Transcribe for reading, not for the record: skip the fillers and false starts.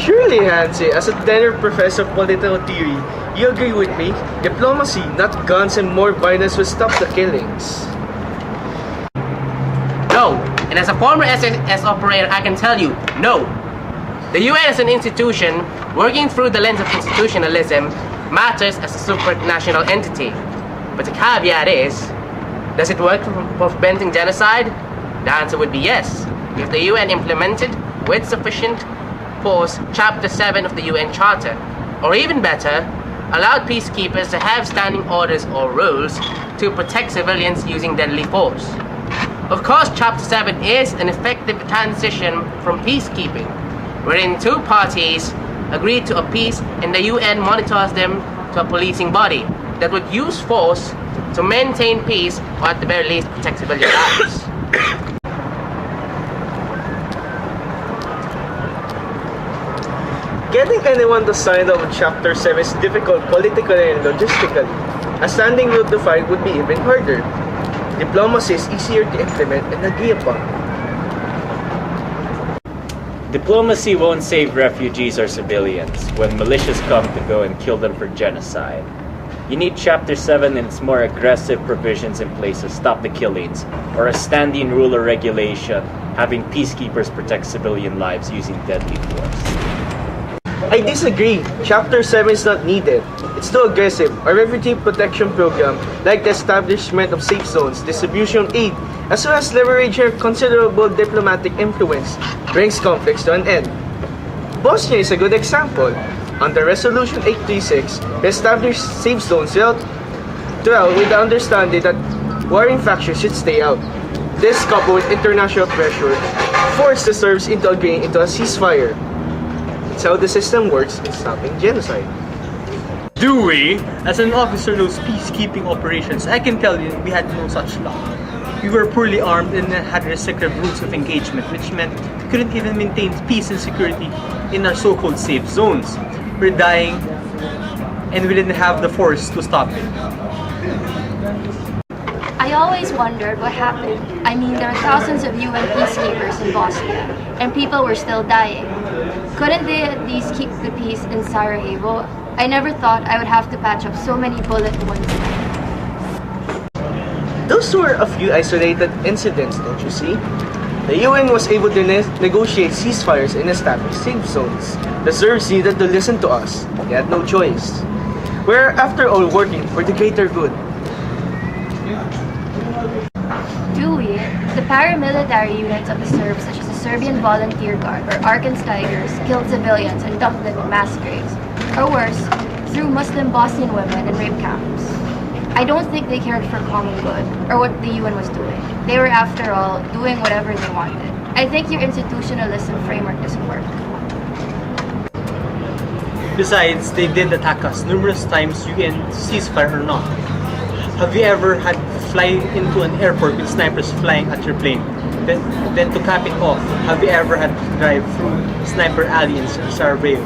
Surely, Hansi, as a tenured professor of political theory, you agree with me? Diplomacy, not guns and more violence, will stop the killings. No, and as a former SAS operator, I can tell you, no. The UN as an institution, working through the lens of institutionalism, matters as a supranational entity. But the caveat is, does it work for preventing genocide? The answer would be yes, if the UN implemented, with sufficient force, Chapter 7 of the UN Charter. Or even better, allowed peacekeepers to have standing orders or rules to protect civilians using deadly force. Of course, Chapter 7 is an effective transition from peacekeeping, wherein two parties agree to a peace and the UN monitors them to a policing body that would use force to maintain peace or at the very least protect civilian lives. Getting anyone to sign up with Chapter 7 is difficult politically and logistically. A standing rule to fight would be even harder. Diplomacy is easier to implement and agree upon. Diplomacy won't save refugees or civilians when militias come to go and kill them for genocide. You need Chapter 7 and its more aggressive provisions in place to stop the killings, or a standing rule or regulation having peacekeepers protect civilian lives using deadly force. I disagree. Chapter 7 is not needed. It's too aggressive. A refugee protection program, like the establishment of safe zones, distribution of aid, as well as leveraging considerable diplomatic influence, brings conflicts to an end. Bosnia is a good example. Under Resolution 836, we established safe zones with the understanding that warring factions should stay out. This, coupled with international pressure, forced the Serbs into agreeing into a ceasefire. It's how the system works in stopping genocide. Do we? As an officer in those peacekeeping operations, I can tell you we had no such luck. We were poorly armed and had restrictive rules of engagement, which meant we couldn't even maintain peace and security in our so-called safe zones. We're dying, and we didn't have the force to stop it. I always wondered what happened. I mean, there are thousands of UN peacekeepers in Bosnia, and people were still dying. Couldn't they at least keep the peace in Sarajevo? I never thought I would have to patch up so many bullet wounds. Those were a few isolated incidents, don't you see? The UN was able to negotiate ceasefires and establish safe zones. The Serbs needed to listen to us. They had no choice. We're, after all, working for the greater good. Do we? The paramilitary units of the Serbs, such as the Serbian Volunteer Guard or Arkansas Tigers, killed civilians and dumped them in mass graves. Or worse, threw Muslim Bosnian women in rape camps. I don't think they cared for common good, or what the UN was doing. They were, after all, doing whatever they wanted. I think your institutionalism framework doesn't work. Besides, they did attack us numerous times, UN ceasefire or not. Have you ever had to fly into an airport with snipers flying at your plane? Then to cap it off, have you ever had to drive through sniper alley in Sarajevo?